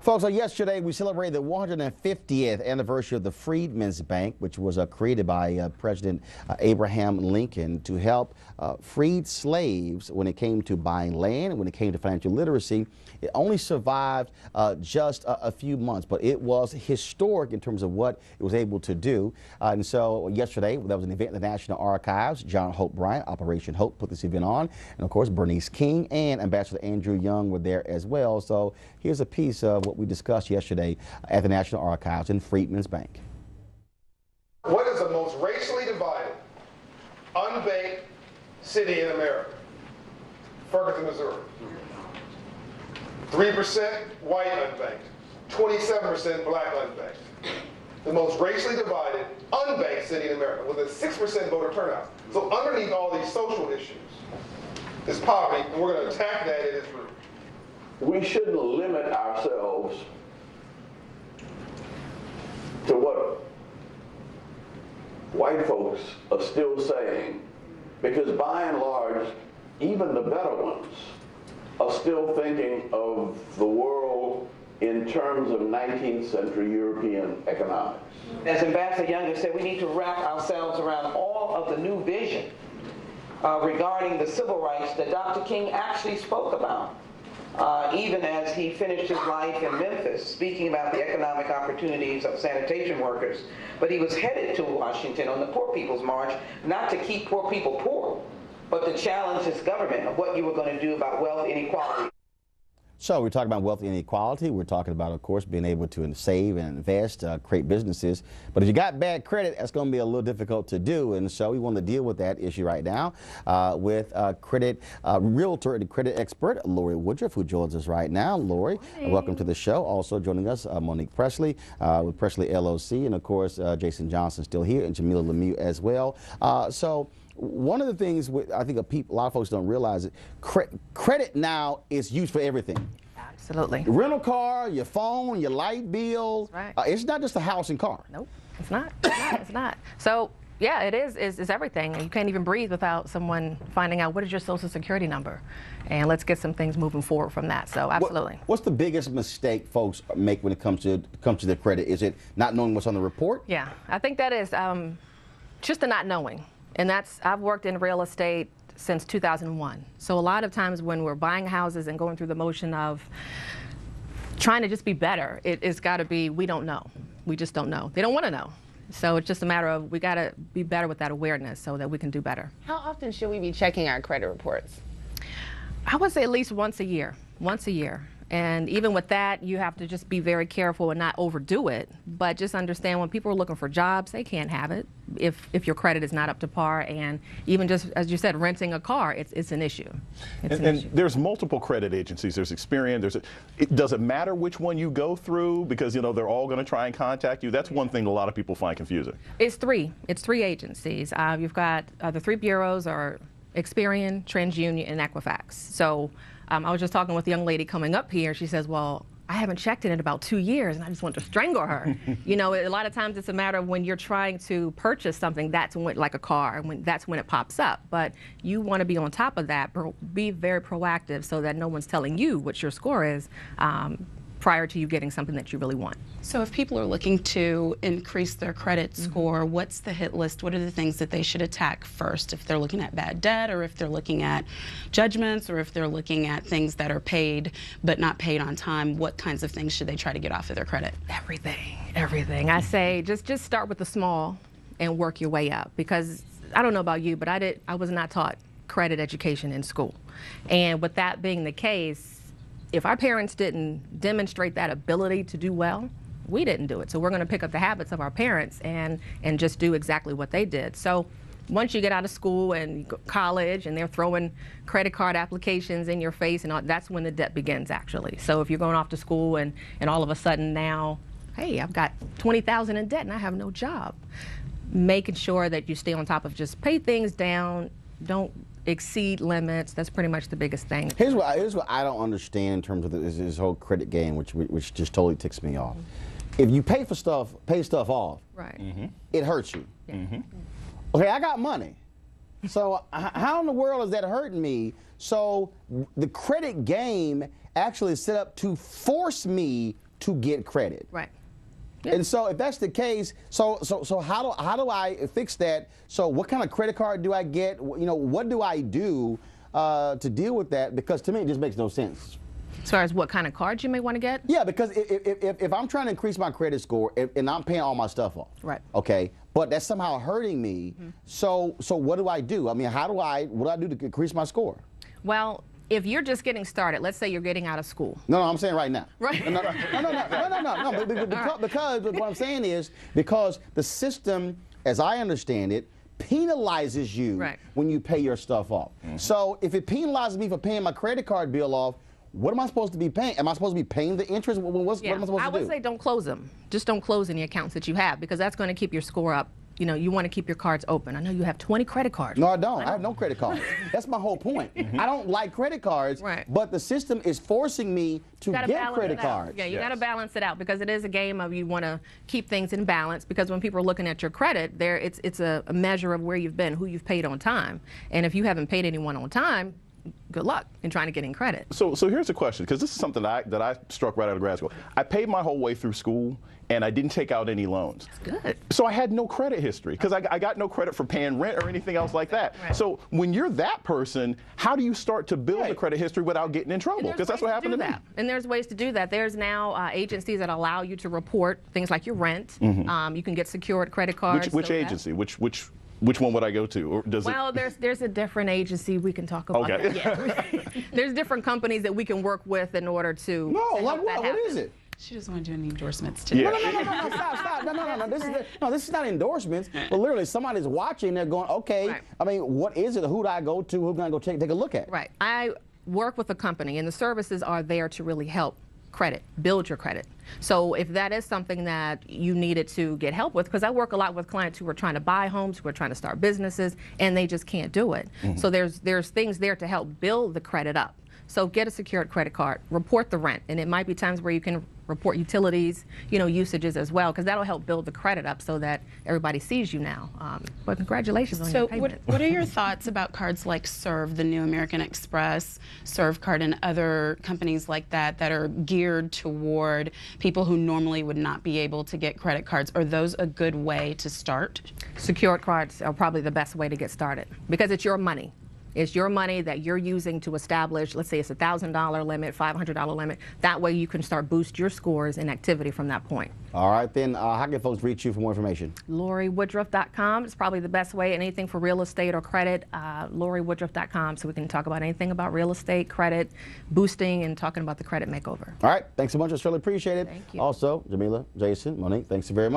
Folks, so yesterday we celebrated the 150th anniversary of the Freedmen's Bank, which was created by President Abraham Lincoln to help freed slaves when it came to buying land and when it came to financial literacy. It only survived just a few months, but it was historic in terms of what it was able to do. And so yesterday, there was an event in the National Archives. John Hope Bryant, Operation Hope, put this event on. And of course, Bernice King and Ambassador Andrew Young were there as well. So here's a piece of what we discussed yesterday at the National Archives in Freedmen's Bank. What is the most racially divided, unbanked city in America? Ferguson, Missouri. 3% white unbanked, 27% black unbanked. The most racially divided, unbanked city in America with a 6% voter turnout. So underneath all these social issues is poverty, and we're going to attack that at its root. We shouldn't limit ourselves to what white folks are still saying, because by and large, even the better ones are still thinking of the world in terms of 19th century European economics. As Ambassador Young said, we need to wrap ourselves around all of the new vision regarding the civil rights that Dr. King actually spoke about. Even as he finished his life in Memphis, speaking about the economic opportunities of sanitation workers. But he was headed to Washington on the Poor People's March, not to keep poor people poor, but to challenge his government of what you were going to do about wealth inequality. So we're talking about wealth inequality. We're talking about, of course, being able to save and invest, create businesses. But if you got bad credit, that's going to be a little difficult to do. And so we want to deal with that issue right now with credit realtor and credit expert, Lori Woodruff, who joins us right now. Lori, welcome to the show. Also joining us, Monique Presley with Presley LLC. And, of course, Jason Johnson still here and Jamila Lemieux as well. So one of the things I think a lot of folks don't realize is credit now is used for everything. Absolutely. Your rental car, your phone, your light bill. Right. It's not just a house and car. Nope, it's not. It's not. So yeah, it is. It's everything. You can't even breathe without someone finding out what is your social security number, and let's get some things moving forward from that. So absolutely. What's the biggest mistake folks make when it comes to their credit? Is it not knowing what's on the report? Yeah, I think that is just the not knowing. And I've worked in real estate since 2001. So a lot of times when we're buying houses and going through the motion of trying to just be better, it's got to be, we don't know. We just don't know. They don't want to know. So it's just a matter of we got to be better with that awareness so that we can do better. How often should we be checking our credit reports? I would say at least once a year. Once a year. And even with that, you have to just be very careful and not overdo it. But just understand when people are looking for jobs, they can't have it if your credit is not up to par. And even just, as you said, renting a car, it's an issue. And there's multiple credit agencies. There's Experian. Does it matter which one you go through? Because, they're all going to try and contact you. That's one thing a lot of people find confusing. It's three agencies. You've got the three bureaus are Experian, TransUnion, and Equifax. So I was just talking with a young lady coming up here. She says, well, I haven't checked it in about 2 years, and I just want to strangle her. A lot of times it's a matter of when you're trying to purchase something, that's when, like a car, that's when it pops up. But you want to be on top of that, be very proactive so that no one's telling you what your score is prior to you getting something that you really want. So if people are looking to increase their credit score, what's the hit list? What are the things that they should attack first? If they're looking at bad debt, or if they're looking at judgments, or if they're looking at things that are paid but not paid on time, what kinds of things should they try to get off of their credit? Everything. I say just start with the small and work your way up, because I don't know about you, but I was not taught credit education in school. And with that being the case, if our parents didn't demonstrate that ability to do well, we didn't do it. So we're going to pick up the habits of our parents and just do exactly what they did. So once you get out of school and college and they're throwing credit card applications in your face, and all, that's when the debt begins, actually. So if you're going off to school and all of a sudden now, hey, I've got $20,000 in debt and I have no job. Making sure that you stay on top of just pay things down, don't exceed limits. That's pretty much the biggest thing. Here's what I don't understand in terms of this whole credit game, which just totally ticks me off. If you pay stuff off, right, it hurts you. Okay, I got money. So how in the world is that hurting me? So the credit game actually is set up to force me to get credit. Right. And so if that's the case, so how do I fix that? So what kind of credit card do I get? You know, what do I do to deal with that? Because to me, it just makes no sense. As far as what kind of cards you may want to get? Yeah, because if I'm trying to increase my credit score and I'm paying all my stuff off, Right. Okay, but that's somehow hurting me. So what do I do? I mean, what do I do to increase my score? Well, if you're just getting started, let's say you're getting out of school. No, I'm saying right now. Right. No. Because what I'm saying is because the system, as I understand it, penalizes you Right. when you pay your stuff off. So if it penalizes me for paying my credit card bill off, what am I supposed to be paying? Am I supposed to be paying the interest? What am I supposed to do? I would say don't close them. Just don't close any accounts that you have because that's going to keep your score up. You know, you want to keep your cards open. I know you have 20 credit cards. No, I don't. I have no credit cards. That's my whole point. I don't like credit cards, Right. but the system is forcing me to Gotta get balance credit it out. cards. Yeah, you Yes. got to balance it out because it is a game of you want to keep things in balance because when people are looking at your credit, it's a measure of where you've been, who you've paid on time. And if you haven't paid anyone on time, good luck in trying to get in credit. So here's a question, because this is something that I struck right out of grad school. I paid my whole way through school, and I didn't take out any loans. Good. So I had no credit history, because I got no credit for paying rent or anything else like that. Right. So when you're that person, how do you start to build a credit history without getting in trouble? And Because there's that's what ways happened to me. And there's ways to do that. There's now agencies that allow you to report things like your rent. You can get secured credit cards. Which so that- agency? Which one would I go to? Or does Well, there's a different agency we can talk about. Okay. That. Yeah. There's different companies that we can work with in order to. No, to like help that what? What happen. is it? She doesn't want to do any endorsements today. Yeah. No, stop. No. This is not endorsements. But literally, somebody's watching. They're going, okay. Right. I mean, what is it? Who do I go to? Who can I go take a look at? Right. I work with a company, and the services are there to really help credit, build your credit. So if that is something that you needed to get help with, because I work a lot with clients who are trying to buy homes, who are trying to start businesses, and they just can't do it. So there's things there to help build the credit up. So get a secured credit card, report the rent, and it might be times where you can report utilities, usages as well, because that'll help build the credit up so that everybody sees you now. But congratulations on your So payment. what are your thoughts about cards like Serve, the new American Express, Serve Card, and other companies like that that are geared toward people who normally would not be able to get credit cards? Are those a good way to start? Secured cards are probably the best way to get started because it's your money. It's your money that you're using to establish, let's say it's a $1,000 limit, $500 limit. That way you can start boost your scores and activity from that point. All right, then how can folks reach you for more information? LoriWoodruff.com is probably the best way. Anything for real estate or credit, LoriWoodruff.com, so we can talk about anything about real estate, credit, boosting, and talking about the credit makeover. All right, thanks so much. I really appreciate it. Thank you. Also, Jamila, Jason, Monique, thanks very much.